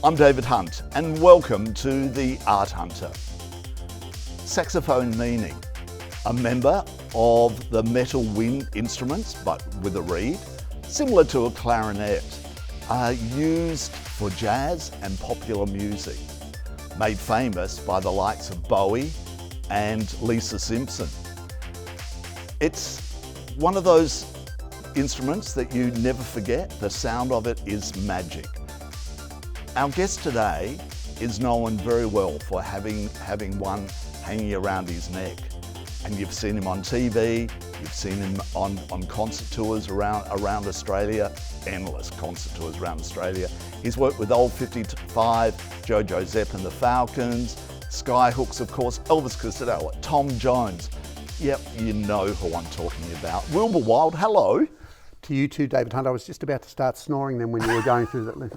I'm David Hunt and welcome to the Art Hunter. Saxophone meaning, a member of the metal wind instruments but with a reed, similar to a clarinet, used for jazz and popular music, made famous by the likes of Bowie and Lisa Simpson. It's one of those instruments that you never forget. The sound of it is magic. Our guest today is known very well for having one hanging around his neck. And you've seen him on TV, you've seen him on concert tours around Australia, endless concert tours around Australia. He's worked with Old 55, Jo Zep and the Falcons, Skyhooks of course, Elvis Costello, Tom Jones. Yep, you know who I'm talking about. Wilbur Wilde, hello. To you too, David Hunt. I was just about to start snoring then when you were going through that list.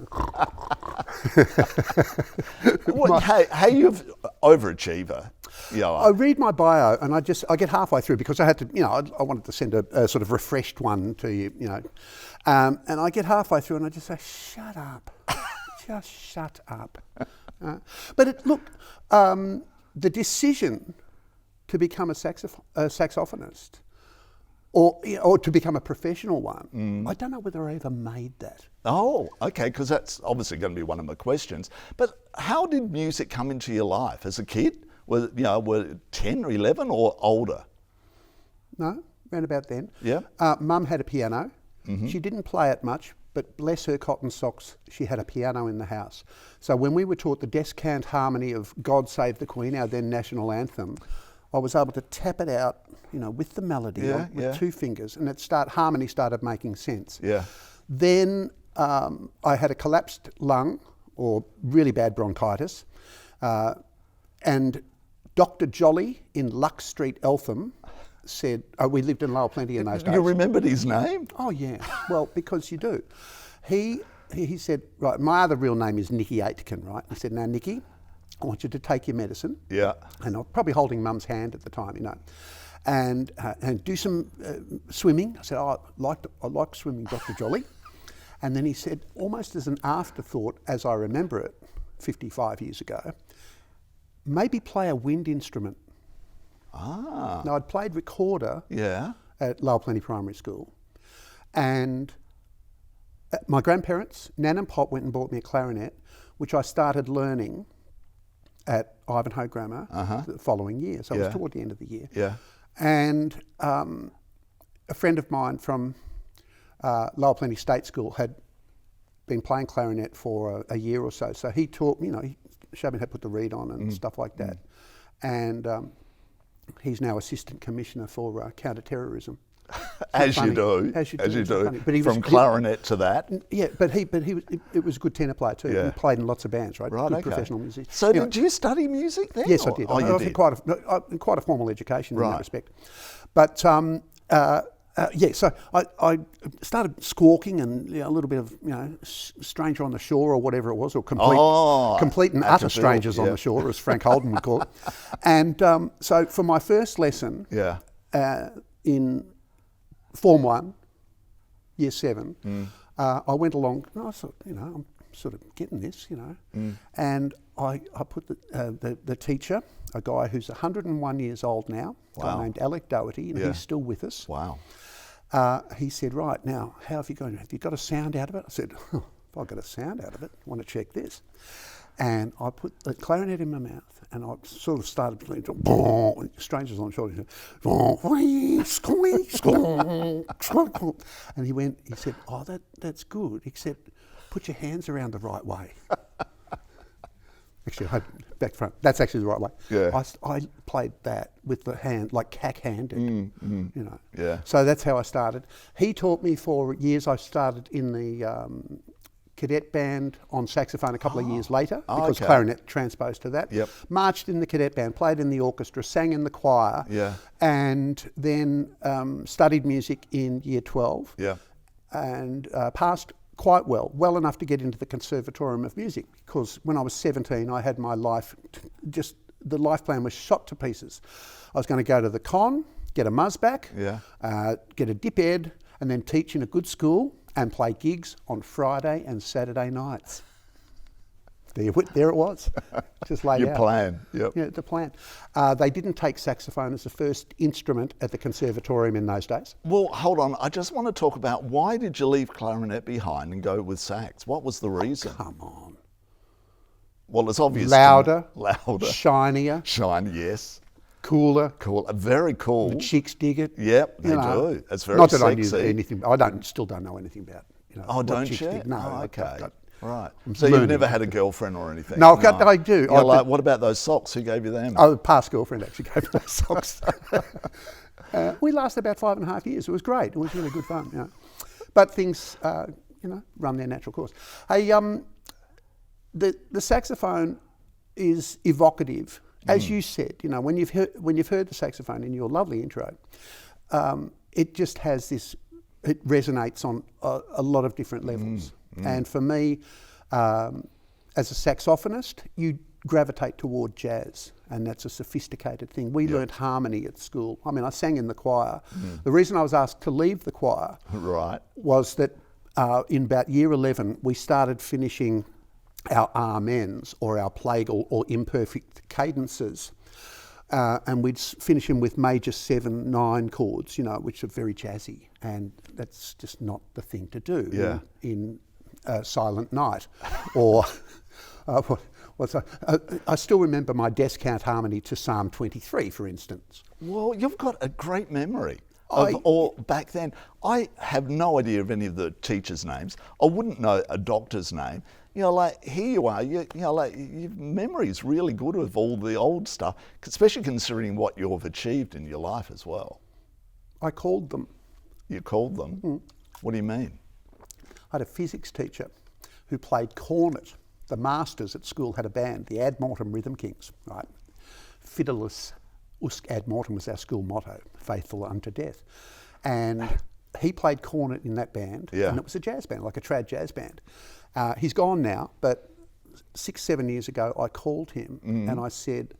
Hey, you're overachiever. I read my bio and I get halfway through because I had to, I wanted to send a sort of refreshed one to you, and I get halfway through and I just say, shut up, just shut up. But the decision to become a saxophonist or to become a professional one, I don't know whether I ever made that. Oh, okay, because that's obviously going to be one of my questions. But how did music come into your life as a kid? Were 10 or 11 or older? No, around about then. Yeah. Mum had a piano. Mm-hmm. She didn't play it much, but bless her cotton socks, she had a piano in the house. So when we were taught the descant harmony of God Save the Queen, our then national anthem, I was able to tap it out, with the melody with 2 fingers, and harmony started making sense. Yeah. Then I had a collapsed lung or really bad bronchitis, and Dr. Jolly in Lux Street, Eltham, said, we lived in Lower Plenty in those days. You remembered his name? Oh yeah, well, because you do. He said, right, my other real name is Nicky Aitken, right? He said, now Nicky, I want you to take your medicine. Yeah. And I was probably holding Mum's hand at the time, and do some swimming. I said, I like swimming, Dr. Jolly. And then he said, almost as an afterthought, as I remember it, 55 years ago, maybe play a wind instrument. Ah. Now, I'd played recorder at Lower Plenty Primary School, and my grandparents, Nan and Pop, went and bought me a clarinet, which I started learning at Ivanhoe Grammar the following year. So it was toward the end of the year. Yeah. And a friend of mine from Lower Plenty State School had been playing clarinet for a year or so. So he taught me, he showed me how to put the reed on and stuff like that. And he's now Assistant Commissioner for Counter-Terrorism. As you do. But from clarinet to that. Yeah, but it was a good tenor player too. Yeah. He played in lots of bands, right? Right, good okay. professional musician. So did you study music then? Yes, I did. Oh, you did? Quite a formal education in that respect. But so I started squawking and a little bit of Stranger on the Shore or whatever it was, or complete and utter strangers on the shore, as Frank Holden would call it. And so for my first lesson, in Form 1, Year 7, I went along. And I thought, I'm sort of getting this, and I put the teacher, a guy who's 101 years old now, a guy named Alec Doherty, and he's still with us. Wow. He said, right, now, how have you got a sound out of it? I said, if I've got a sound out of it, I want to check this. And I put the clarinet in my mouth, and I sort of started playing, strangers on the shoulder, and he said, oh, that's good, except put your hands around the right way. Actually, back front. That's actually the right way. Yeah. I played that with the hand, like cack-handed. Yeah. So that's how I started. He taught me for years. I started in the cadet band on saxophone a couple of years later because clarinet transposed to that. Yep. Marched in the cadet band, played in the orchestra, sang in the choir, and then studied music in Year 12. Yeah. And passed quite well enough to get into the Conservatorium of Music, because when I was 17 I had my life, the life plan was shot to pieces. I was going to go to the con, get a Musback, get a dip ed, and then teach in a good school and play gigs on Friday and Saturday nights. There it was, just laid Your out. plan, yep. Yeah, the plan. They didn't take saxophone as the first instrument at the conservatorium in those days. Well, hold on. I just want to talk about why did you leave clarinet behind and go with sax? What was the reason? Come on. Well, it's obvious. Louder. Louder. Shinier. Shiny, yes. Cooler. Cool. Very cool. The chicks dig it. Yep, they do. It's very not that sexy. I knew anything. Still don't know anything about. Oh, what don't chicks you? dig. No. Oh, okay. I So you've never had a girlfriend or anything? No, I do. You're like, what about those socks? Who gave you them? Oh, past girlfriend actually gave me those socks. We lasted about 5.5 years. It was great. It was really good fun. But things, run their natural course. Hey, the saxophone is evocative, as you said. When you've heard the saxophone in your lovely intro, it just has this. It resonates on a lot of different levels. And for me, as a saxophonist, you gravitate toward jazz, and that's a sophisticated thing. We learnt harmony at school. I mean, I sang in the choir. The reason I was asked to leave the choir was that in about year 11, we started finishing our amens, or our plagal or imperfect cadences. And we'd finish them with major 7/9 chords, which are very jazzy, and that's just not the thing to do in Silent Night, or I still remember my desk count harmony to Psalm 23, for instance. Well, you've got a great memory of all back then. I have no idea of any of the teachers' names. I wouldn't know a doctor's name. Here you are. Your memory is really good of all the old stuff, especially considering what you've achieved in your life as well. I called them. You called them? What do you mean? I had a physics teacher who played cornet. The masters at school had a band, the Ad Mortem Rhythm Kings, right? Fidelis usque ad mortem was our school motto, faithful unto death. And he played cornet in that band, and it was a jazz band, like a trad jazz band. He's gone now, but 6-7 years ago, I called him and I said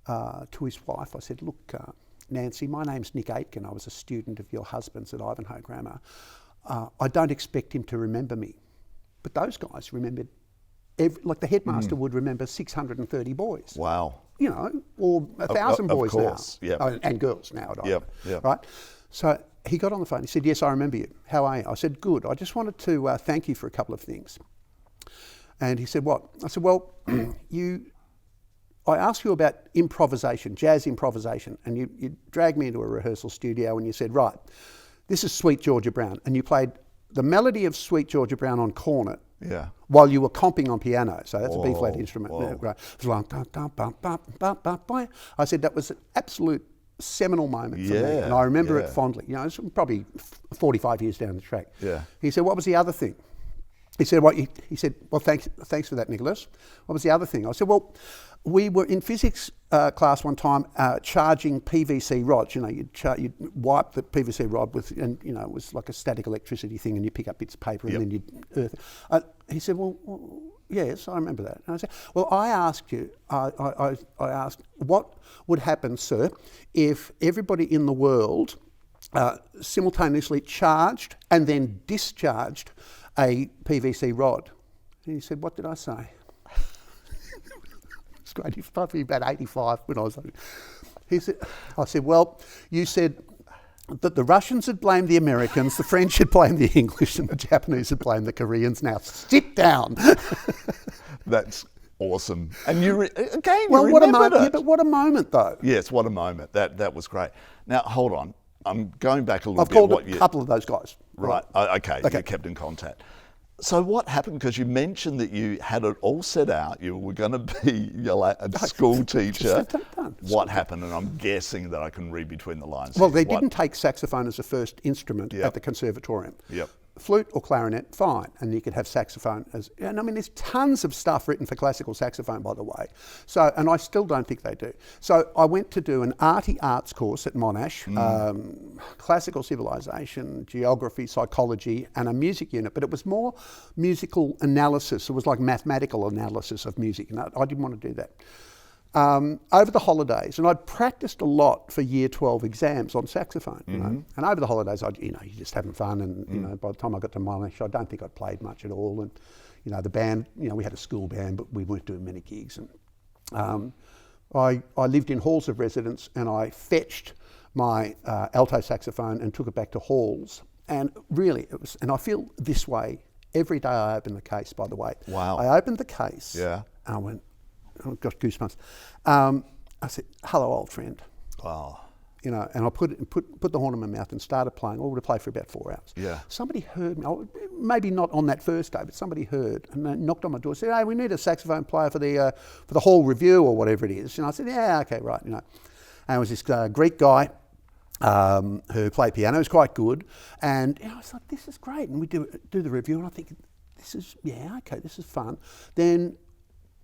to his wife, I said, look, Nancy, my name's Nick Aitken. I was a student of your husband's at Ivanhoe Grammar. I don't expect him to remember me. But those guys remembered, like the headmaster would remember 630 boys. Wow. Or 1,000 boys of course. now. Yep. And girls now at Ivanhoe. Yep. Right? So he got on the phone. He said, yes, I remember you. How are you? I said, good. I just wanted to thank you for a couple of things. And he said, what? I said, well, I asked you about improvisation, jazz improvisation, and you dragged me into a rehearsal studio and you said, right, this is Sweet Georgia Brown. And you played the melody of Sweet Georgia Brown on cornet while you were comping on piano. So that's a B-flat instrument. Right. It was like, I said, that was an absolute seminal moment for me. And I remember it fondly. It's probably 45 years down the track. Yeah. He said, what was the other thing? He said, well, thanks for that, Nicholas. What was the other thing? I said, well, we were in physics class one time charging PVC rods. You'd wipe the PVC rod with, and it was like a static electricity thing, and you pick up bits of paper and then you'd earth it. He said, well, yes, I remember that. And I said, well, I asked you, I asked, what would happen, sir, if everybody in the world simultaneously charged and then discharged a PVC rod? And he said, what did I say? It's great. He was probably about 85 when I was like, I said, well, you said that the Russians had blamed the Americans, the French had blamed the English, and the Japanese had blamed the Koreans. Now sit down. That's awesome. And you remembered what a moment! it. Yeah, but what a moment, though. Yes, what a moment. That was great. Now hold on. I'm going back a little bit. I've called a couple of those guys. Right. Okay. You kept in contact. So what happened? Because you mentioned that you had it all set out. You were going to be a school teacher. What happened? And I'm guessing that I can read between the lines. Well, they didn't take saxophone as the first instrument at the conservatorium. Yep. Flute or clarinet, fine, and you could have saxophone as. And I mean, there's tons of stuff written for classical saxophone, by the way. So, and I still don't think they do. So I went to do an arty arts course at Monash, classical civilization, geography, psychology, and a music unit. But it was more musical analysis. It was like mathematical analysis of music, and I didn't want to do that. Over the holidays, and I'd practiced a lot for year 12 exams on saxophone, and over the holidays, you're just having fun, and by the time I got to Monash, I don't think I'd played much at all, and the band, we had a school band, but we weren't doing many gigs. And I lived in halls of residence, and I fetched my alto saxophone and took it back to halls. And really, and I feel this way every day I open the case, by the way. Wow. I opened the case, Yeah. and I went, I've got goosebumps. I said, hello, old friend. Wow. And I put the horn in my mouth and started playing. I would have played for about 4 hours. Yeah. Somebody heard me, maybe not on that first day, but somebody heard, and they knocked on my door and said, hey, we need a saxophone player for the hall review or whatever it is. And I said, yeah, okay, right, And it was this Greek guy who played piano. He was quite good. And I was like, this is great. And we do the review, and I think, this is fun. Then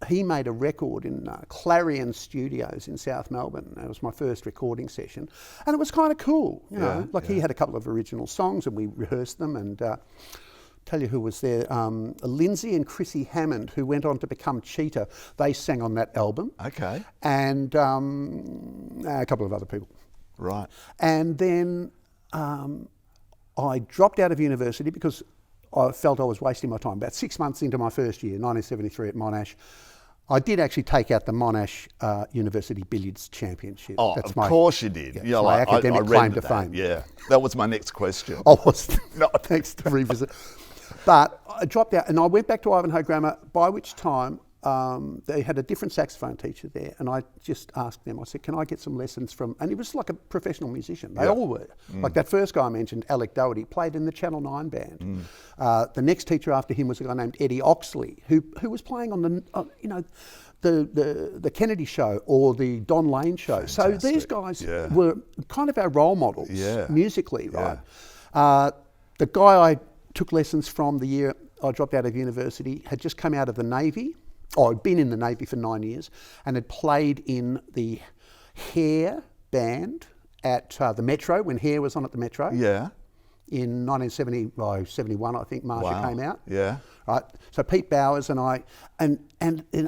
he made a record in Clarion Studios in South Melbourne. That was my first recording session, and it was kind of cool. He had a couple of original songs, and we rehearsed them. And tell you who was there: Lindsay and Chrissy Hammond, who went on to become Cheetah. They sang on that album. Okay. And a couple of other people. Right. And then I dropped out of university because I felt I was wasting my time. About 6 months into my first year, 1973 at Monash, I did actually take out the Monash University Billiards Championship. Oh, of course you did. Yeah, my academic claim to fame. Yeah, that was my next question. I was. No, thanks to revisit. But I dropped out and I went back to Ivanhoe Grammar, by which time they had a different saxophone teacher there, and I just asked them, I said, can I get some lessons from, and he was like a professional musician. They all were. Like that first guy I mentioned, Alec Doherty, played in the Channel 9 band. The next teacher after him was a guy named Eddie Oxley, who was playing on the Kennedy Show or the Don Lane Show. Fantastic. So these guys were kind of our role models musically, right? The guy I took lessons from the year I dropped out of university had just come out of the Navy. I'd been in the Navy for 9 years and had played in the Hair band at the Metro, when Hair was on at the Metro. Yeah. In 1971, I think, Marsha came out. Yeah. Right. So Pete Bowers and I, and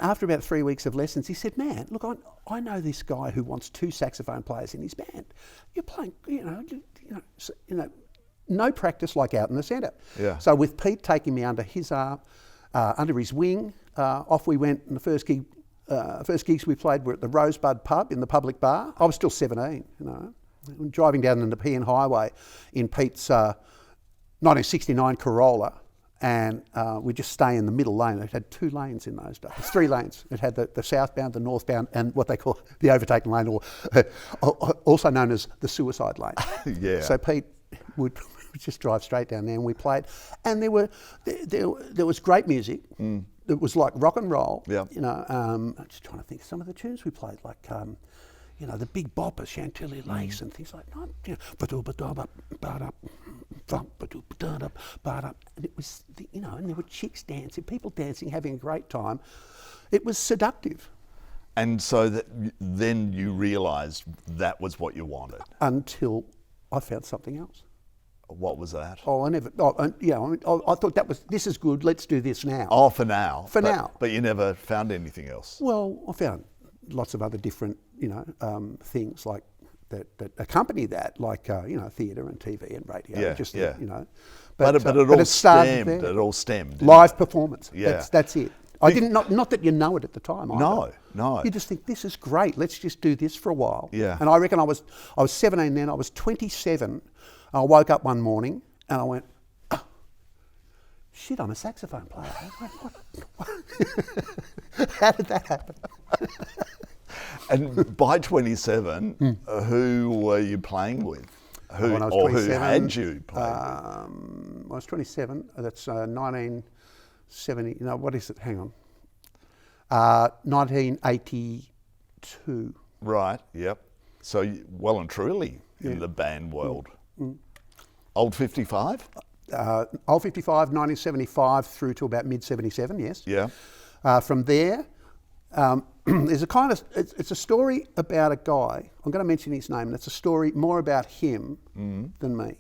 after about 3 weeks of lessons, he said, man, look, I know this guy who wants 2 saxophone players in his band. You're playing, no practice like out in the centre. Yeah. So with Pete taking me under his arm, under his wing, off we went. And the first gigs we played were at the Rosebud pub in the public bar. I was still 17, driving down the Nepean Highway in Pete's 1969 Corolla, and we just stay in the middle lane. It had 2 lanes in those days, 3 lanes. It had the southbound, the northbound, and what they call the overtaken lane, or also known as the suicide lane. Yeah. So Pete would just drive straight down there, and we played, and there was great music. It was like rock and roll. Yeah. I'm just trying to think of some of the tunes we played, like the Big Bopper, Chantilly Lace, and things like that. And it was, and there were chicks dancing, people dancing, having a great time. It was seductive. And so then you realised that was what you wanted. Until I found something else. What was that? I thought this is good, let's do this now. Oh, for now. Now. But you never found anything else? Well, I found lots of other different, things like that accompany that, like, theatre and TV and radio. Yeah, But it all stemmed. Live performance. Yeah. That's it. I didn't, not that you know it at the time either. No. You just think, this is great, let's just do this for a while. Yeah. And I reckon I was 17 then, I was 27. I woke up one morning and I went, oh, shit, I'm a saxophone player. What? How did that happen? And by 27, who were you playing with? Who had you played with? I was 27, that's 1970, no, what is it? Hang on. 1982. Right, yep. So well and truly in the band world. Old 55? Old 55, 1975 through to about mid-77, yes. Yeah. From there, there's it's a story about a guy. I'm going to mention his name, and it's a story more about him than me.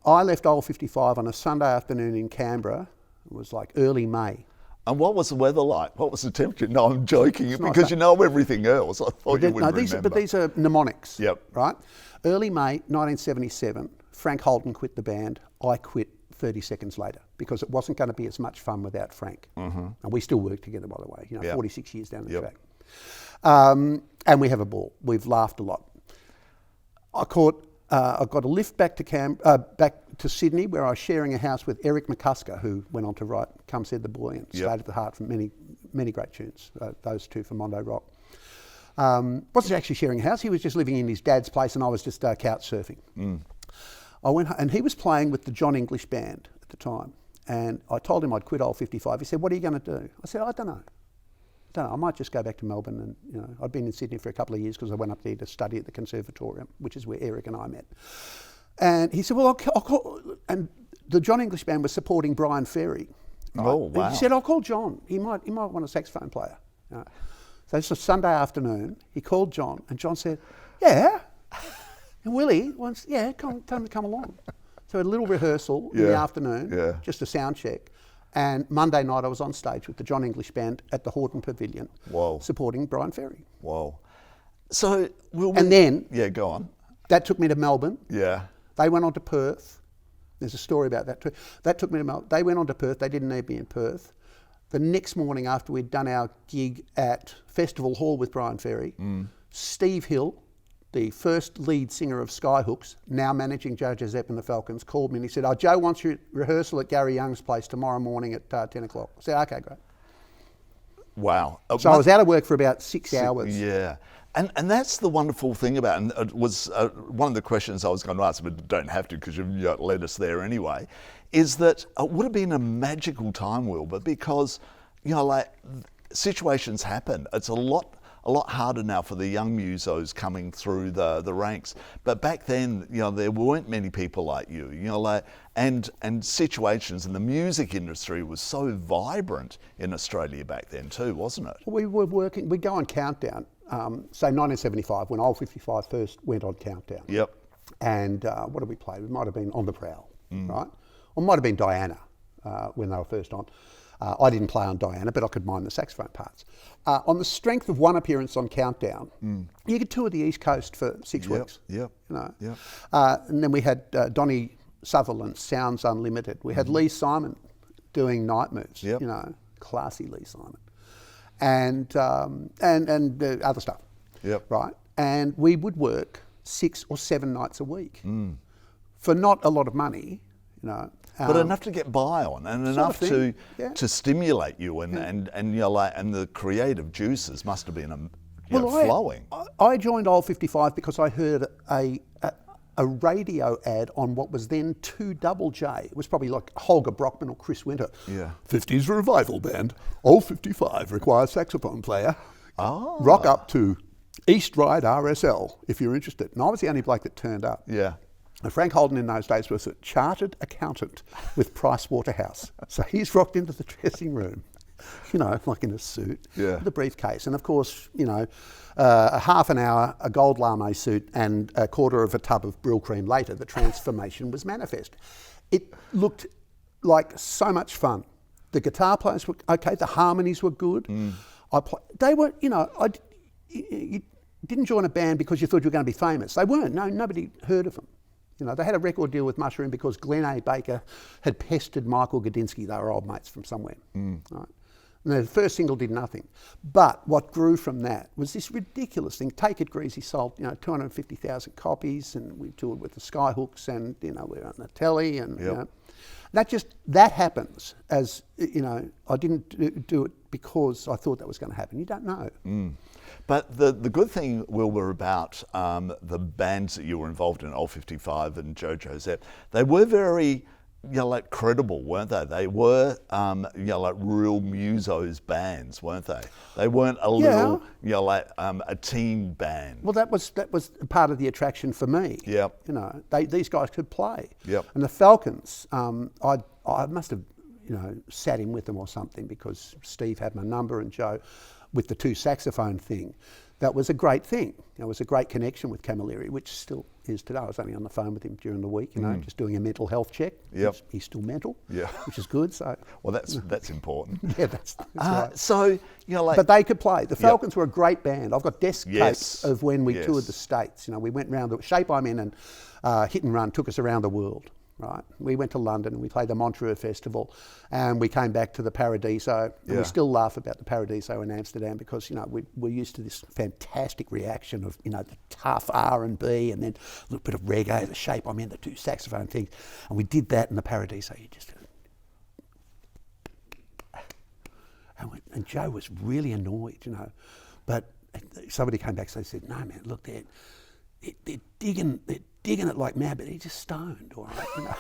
I left Old 55 on a Sunday afternoon in Canberra. It was like early May. And what was the weather like? What was the temperature? No, I'm joking, because you know everything else. I thought you would remember. But these are mnemonics. Yep. Right? Early May 1977, Frank Holden quit the band. I quit 30 seconds later, because it wasn't going to be as much fun without Frank. And we still work together, by the way, 46 years down the track. And we have a ball. We've laughed a lot. I got a lift back to Sydney, where I was sharing a house with Eric McCusker, who went on to write Come Said the Boy and State of the Heart from many great tunes, those two from Mondo Rock. Wasn't actually sharing a house, he was just living in his dad's place and I was just couch surfing. I went and he was playing with the John English Band at the time, and I told him I'd quit Old 55. He said, "What are you going to do?" I said, "I don't know. I might just go back to Melbourne." And I'd been in Sydney for a couple of years because I went up there to study at the Conservatorium, which is where Eric and I met. And he said, "Well, I'll call," and the John English Band was supporting Brian Ferry. Right? Oh, wow. And he said, "I'll call John. He might want a saxophone player." So it's a Sunday afternoon. He called John, and John said, "Yeah." And Willie wants, "Yeah, tell him to come along." So a little rehearsal in the afternoon, just a sound check. And Monday night I was on stage with the John English Band at the Horton Pavilion, supporting Brian Ferry. Wow. So, and then... Yeah, go on. That took me to Melbourne. Yeah. They went on to Perth. There's a story about that too. That took me to Melbourne. They went on to Perth. They didn't need me in Perth. The next morning after we'd done our gig at Festival Hall with Brian Ferry, Steve Hill, the first lead singer of Skyhooks, now managing Jo Zep and the Falcons, called me and he said, "Oh, Joe wants you rehearsal at Gary Young's place tomorrow morning at 10 o'clock. I said, "Okay, great." Wow. So I was out of work for about 6 hours. Yeah. And that's the wonderful thing about it. And it was one of the questions I was going to ask, but don't have to because you've led us there anyway, is that it would have been a magical time, Wilbur, because, like situations happen. It's a lot harder now for the young musos coming through the ranks. But back then, there weren't many people like you, and situations, and the music industry was so vibrant in Australia back then too, wasn't it? We were working, we'd go on Countdown, say 1975, when Old 55 first went on Countdown. Yep. And what did we play? It might have been On the Prowl, right? Or it might have been Diana when they were first on. I didn't play on Diana, but I could mind the saxophone parts. On the strength of one appearance on Countdown, you could tour the East Coast for 6 weeks. Yep. And then we had Donnie Sutherland's Sounds Unlimited. We had Lee Simon doing Night Moves. Classy Lee Simon, and other stuff. Right, and we would work 6 or 7 nights a week for not a lot of money, but enough to get by on, and enough to stimulate you, and the creative juices must have been flowing. I joined Old 55 because I heard a radio ad on what was then 2JJ. It was probably like Holger Brockman or Chris Winter. 50s revival band. Old 55 requires saxophone player. Rock up to East Ride RSL if you're interested. And I was the only bloke that turned up. And Frank Holden in those days was a chartered accountant with Price Waterhouse. So he's rocked into the dressing room, like in a suit, with a briefcase. And of course, a half an hour, a gold lame suit and a quarter of a tub of Brill cream later, the transformation was manifest. It looked like so much fun. The guitar players were okay, the harmonies were good. They were, you didn't join a band because you thought you were going to be famous. They weren't. No, nobody heard of them. They had a record deal with Mushroom because Glenn A. Baker had pestered Michael Gudinski. They were old mates from somewhere. Right? And the first single did nothing. But what grew from that was this ridiculous thing. Take It Greasy sold, 250,000 copies, and we toured with the Skyhooks, and we were on the telly, and that happens. As I didn't do it because I thought that was going to happen. You don't know. But the good thing, Wilbur, about the bands that you were involved in, Old 55 and Jo Zep, they were very, credible, weren't they? They were, real musos bands, weren't they? They weren't a little, a teen band. Well, that was part of the attraction for me. These guys could play. And the Falcons, I must have, sat in with them or something because Steve had my number and Joe, with the 2 saxophone thing. That was a great thing. It was a great connection with Camilleri, which still is today. I was only on the phone with him during the week, just doing a mental health check. He's still mental, which is good. So, well, that's important. That's right. So, but they could play. The Falcons were a great band. I've got desk tapes of when we toured the States. We went round. The Shape I'm In and Hit and Run took us around the world. right? We went to London and we played the Montreux Festival, and we came back to the Paradiso, and we still laugh about the Paradiso in Amsterdam because, you know, we're used to this fantastic reaction of, you know, the tough R&B and then a little bit of reggae, the shape I'm in, the two saxophone things, and we did that in the Paradiso. You just... And Joe was really annoyed, you know, but somebody came back and they said, no, man, look, they're digging it like mad, but they're just stoned, all right, you know.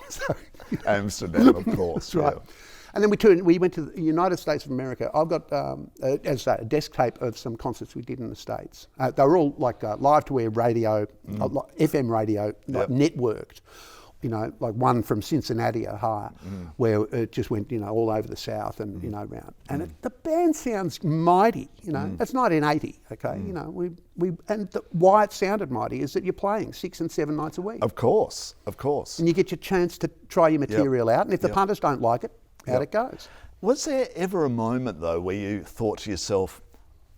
So, you know. Amsterdam, of course. That's right. And then we went to the United States of America. I've got, as I say, a desk tape of some concerts we did in the States. They were all like live-to-air radio, like FM radio, like networked. You know, like one from Cincinnati, Ohio, where it just went, you know, all over the South and, you know, around. And the band sounds mighty, you know. That's 1980, okay? You know, why it sounded mighty is that you're playing 6 and 7 nights a week. Of course, of course. And you get your chance to try your material out, and if the punters don't like it, out it goes. Was there ever a moment, though, where you thought to yourself,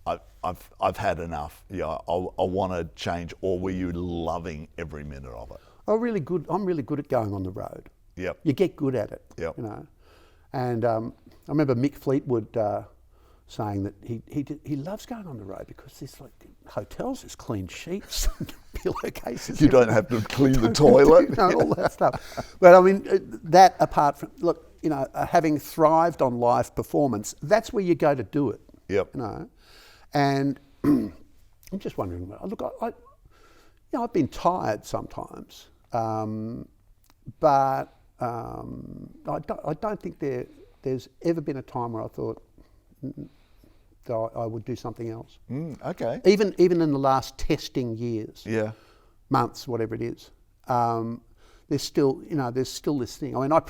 I've had enough, I want to change, or were you loving every minute of it? I'm really good at going on the road. Yep. You get good at it. Yep. You know, and I remember Mick Fleetwood saying that he loves going on the road because there's like hotels, there's clean sheets, pillowcases. You don't have to clean the toilet. You know, all that stuff. But I mean, that apart from, look, you know, having thrived on live performance, that's where you go to do it. Yep. You know, and I'm just wondering. Look, you know, I've been tired sometimes, but I don't think there's ever been a time where I thought that I would do something else. Okay. Even in the last testing years, months, whatever it is, there's still this thing. I mean, I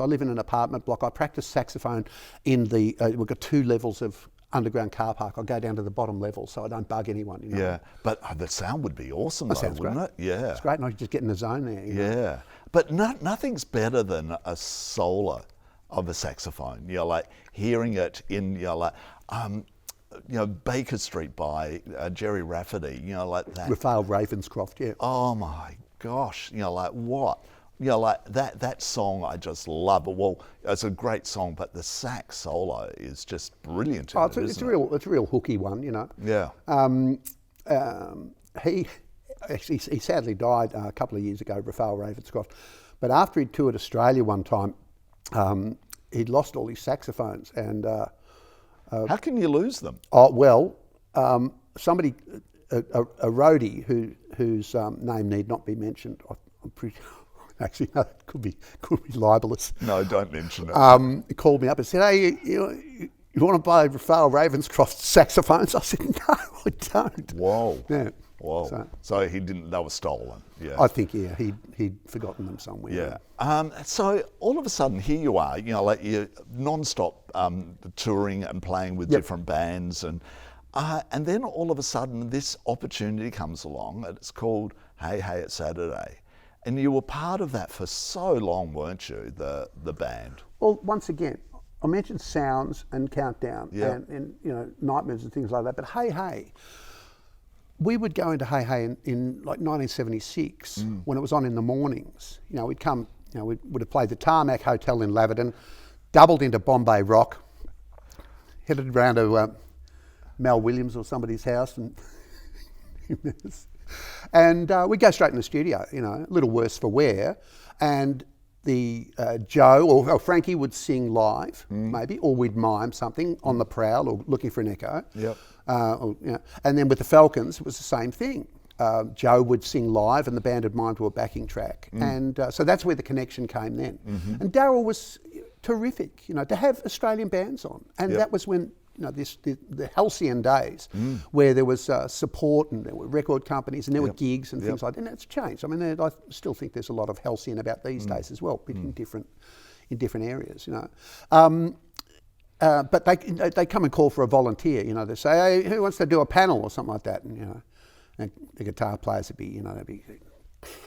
live in an apartment block. I practice saxophone in the. We've got 2 levels of underground car park. I'll go down to the bottom level so I don't bug anyone. You know? Yeah, but the sound would be awesome, though, wouldn't it? Yeah, it's great, and I just get in the zone there. You know? But nothing's better than a solo of a saxophone. You know, like hearing it in, you know, like Baker Street by Jerry Rafferty. You know, like that. Raphael Ravenscroft. Yeah. Oh my gosh! You know, like what? You know, like that song I just love. Well, it's a great song, but the sax solo is just brilliant. It's a real hooky one, you know. Yeah. He sadly died a couple of years ago, Raphael Ravenscroft. But after he toured Australia one time, he'd lost all his saxophones. And how can you lose them? Oh well, somebody, a roadie whose name need not be mentioned. I'm pretty. Actually, no, it could be libelous. No, don't mention it. He called me up and said, "Hey, you want to buy Raphael Ravenscroft's saxophones?" I said, "No, I don't." Whoa. Yeah. Whoa. So he didn't. They were stolen. Yeah. I think he'd forgotten them somewhere. Yeah. So all of a sudden, here you are. You know, like you're non-stop touring and playing with different bands, and then all of a sudden, this opportunity comes along, and it's called Hey Hey It's Saturday. And you were part of that for so long, weren't you, the band? Well, once again, I mentioned Sounds and Countdown and you know, Nightmares and things like that, but Hey Hey, we would go into Hey Hey in like 1976 when it was on in the mornings. You know, we'd come, you know, we would have played the Tarmac Hotel in Laverton, doubled into Bombay Rock, headed around to Mel Williams or somebody's house and we'd go straight in the studio, you know, a little worse for wear. And the Joe or Frankie would sing live, maybe, or we'd mime something on the prowl or looking for an echo. Yep. You know, and then with the Falcons, it was the same thing. Joe would sing live and the band would mime to a backing track. And so that's where the connection came then. And Darryl was terrific, you know, to have Australian bands on. And that was when, you know, the halcyon days where there was support and there were record companies and there were gigs and things like that. And it's changed. I mean, I still think there's a lot of halcyon about these days as well, but in different areas, you know. But they come and call for a volunteer, you know. They say, hey, who wants to do a panel or something like that? And, you know, and the guitar players would be, you know, they'd be,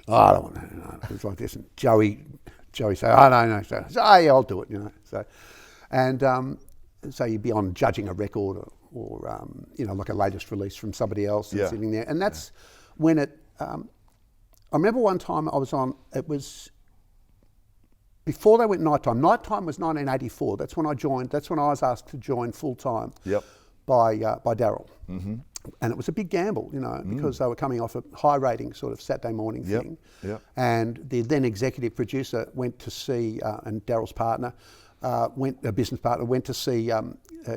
oh, I don't want to, you know, it's like this. And Joey say, oh, no. So, oh, yeah, I'll do it, you know. So, and so you'd be on judging a record or you know, like a latest release from somebody else and sitting there. And that's when it, I remember one time I was on, it was before they went nighttime. Nighttime was 1984. That's when I joined. That's when I was asked to join full time. Yep. By Daryl. Mm-hmm. And it was a big gamble, you know, because they were coming off a high rating sort of Saturday morning thing. Yep. And the then executive producer went to see, and Daryl's partner, a business partner, went to see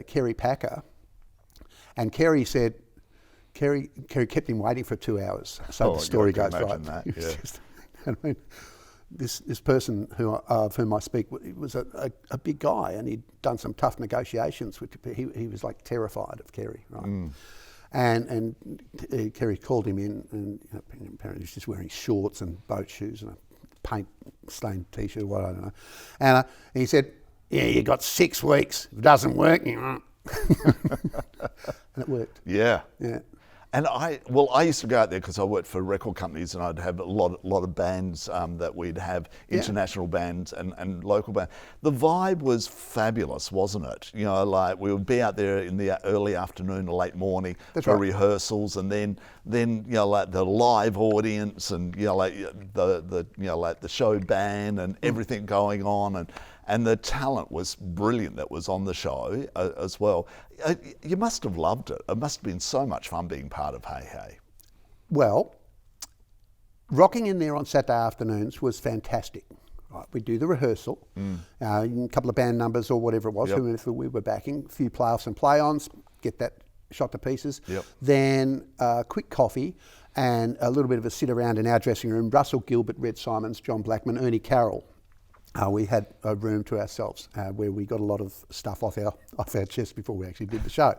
Kerry Packer. And Kerry said, Kerry kept him waiting for 2 hours. So the story goes right. That, yeah. I mean, this person of whom I speak was a big guy, and he'd done some tough negotiations. He was like terrified of Kerry, right? And Kerry called him in, and apparently he was just wearing shorts and boat shoes and a paint-stained T-shirt, I don't know. And he said, "Yeah, you got 6 weeks. If it doesn't work, you know." And it worked. Yeah. Yeah. And I used to go out there because I worked for record companies, and I'd have a lot of bands that we'd have, international bands and local bands. The vibe was fabulous, wasn't it? You know, like we would be out there in the early afternoon or late morning for rehearsals, and then you know, like the live audience, and you know, like the show band and everything going on, and the talent was brilliant that was on the show as well. You must have loved it. It must have been so much fun being part of Hey Hey. Well, rocking in there on Saturday afternoons was fantastic. Right, we'd do the rehearsal, a couple of band numbers or whatever it was, whoever we were backing, a few play-offs and play-ons, get that shot to pieces. Then a quick coffee and a little bit of a sit around in our dressing room. Russell Gilbert, Red Simons, John Blackman, Ernie Carroll. We had a room to ourselves where we got a lot of stuff off our chest before we actually did the show.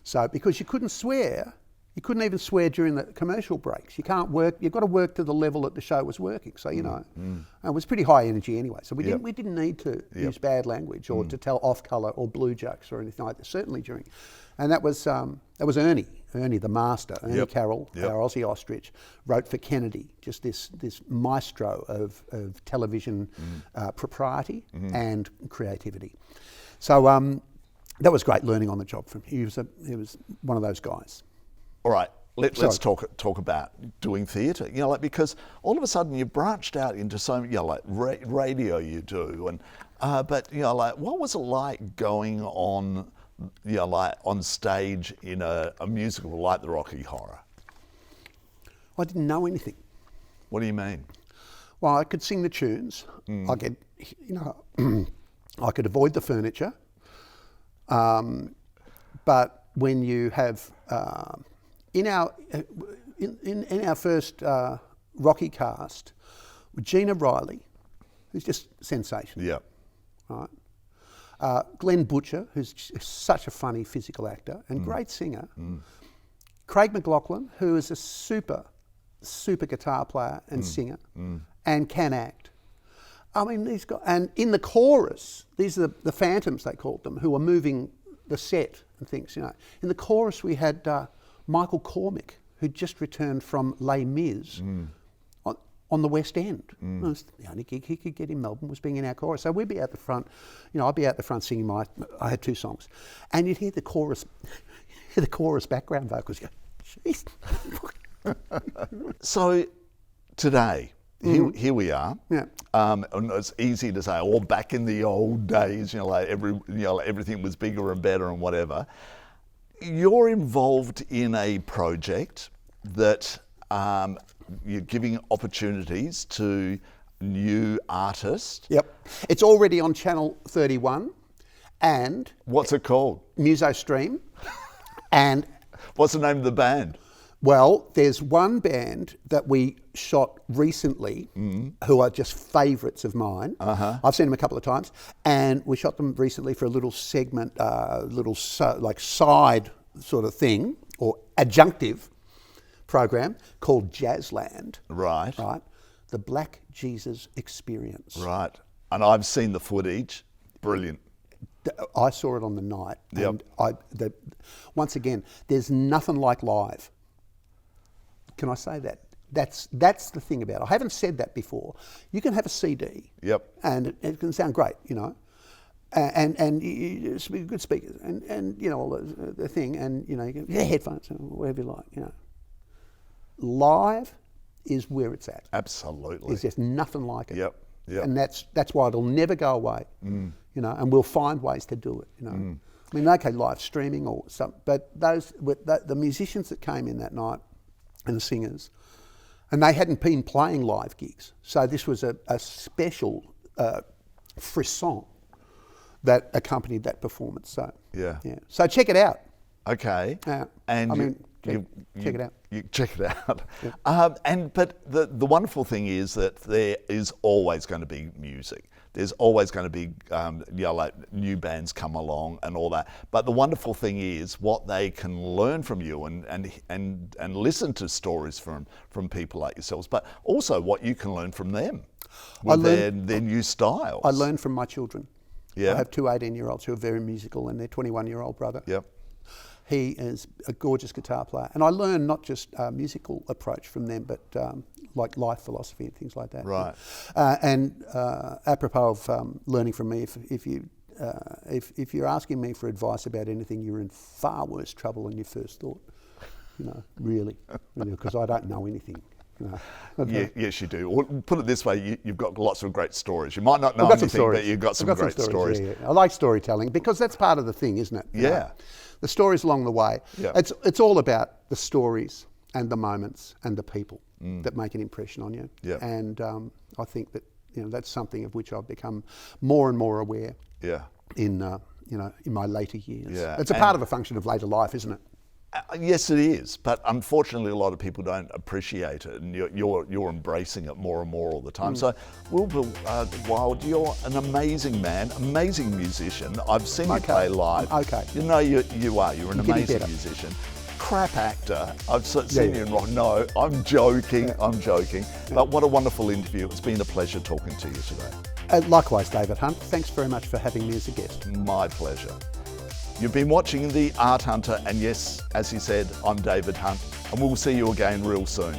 So because you couldn't swear, you couldn't even swear during the commercial breaks. You can't work. You've got to work to the level that the show was working. So you know, it was pretty high energy anyway. So we didn't need to use bad language or to tell off colour or blue jokes or anything like that. Certainly during, and that was Ernie the master, Ernie Carroll, our Aussie ostrich, wrote for Kennedy, just this maestro of television propriety and creativity. So that was great learning on the job from him. He was one of those guys. All right, let's talk about doing theatre. You know, like, because all of a sudden you branched out into so, you know, like radio you do, and but you know, like, what was it like going on? You know, like on stage in a musical like the Rocky Horror? I didn't know anything. What do you mean? Well, I could sing the tunes. I could, you know, I could avoid the furniture. But when you have in our first Rocky cast, Gina Riley, who's just sensational. Yeah. Right. Glenn Butcher, who's such a funny physical actor and great singer. Craig McLachlan, who is a super guitar player and singer and can act. I mean, these guys, and in the chorus, these are the Phantoms, they called them, who are moving the set and things, you know. In the chorus, we had Michael Cormick, who'd just returned from Les Mis on the West End. It was the only gig he could get in Melbourne was being in our chorus. So we'd be out the front, you know, I'd be out the front singing I had 2 songs. And you'd hear the chorus background vocals. You go, jeez. So today, here we are. Yeah. And it's easy to say, oh, back in the old days, you know, like everything was bigger and better and whatever. You're involved in a project that you're giving opportunities to new artists. Yep. It's already on Channel 31 and... What's it called? Muso Stream. And... What's the name of the band? Well, there's one band that we shot recently who are just favourites of mine. I've seen them a couple of times, and we shot them recently for a little segment, like side sort of thing, or adjunctive program called Jazzland. Right. The Black Jesus Experience. Right. And I've seen the footage. Brilliant. I saw it on the night. And once again, there's nothing like live. Can I say that? That's the thing about it. I haven't said that before. You can have a CD. Yep. And it can sound great, you know. And you good speakers and you know, all the thing, and you know, you can, headphones or whatever you like, you know. Live is where it's at. Absolutely. There's just nothing like it. Yep. Yeah. And that's why it'll never go away. You know, and we'll find ways to do it. You know, I mean, okay, live streaming or something, but the musicians that came in that night and the singers, and they hadn't been playing live gigs, so this was a special frisson that accompanied that performance. So yeah. So check it out. Okay. And I mean, check it out. You check it out. Yeah. But the wonderful thing is that there is always going to be music. There's always going to be like new bands come along and all that. But the wonderful thing is what they can learn from you and listen to stories from people like yourselves, but also what you can learn from them with their new styles. I learn from my children. Yeah. I have two 18-year-olds who are very musical, and their 21-year-old brother. Yep. He is a gorgeous guitar player. And I learn not just a musical approach from them, but like life philosophy and things like that. Right. And apropos of learning from me, if you're asking me for advice about anything, you're in far worse trouble than you first thought. You know, really, because I don't know anything. No. Yeah, yes, you do. Well, put it this way, you've got lots of great stories. You might not know anything, but you've got some great stories. Yeah. I like storytelling because that's part of the thing, isn't it? Yeah. You know, the stories along the way. Yeah. It's all about the stories and the moments and the people that make an impression on you. Yeah. And I think that that's something of which I've become more and more aware. Yeah. In in my later years. Yeah. It's a part of a function of later life, isn't it? Yes, it is, but unfortunately, a lot of people don't appreciate it, and you're embracing it more and more all the time. So, Wilbur Wilde, you're an amazing man, amazing musician. I've seen you play live. Okay. You know you are. You're an amazing better. musician. Crap actor. I've seen you in rock. No, I'm joking. I'm joking. But what a wonderful interview. It's been a pleasure talking to you today. Likewise, David Hunt. Thanks very much for having me as a guest. My pleasure. You've been watching The Art Hunter, and yes, as he said, I'm David Hunt, and we'll see you again real soon.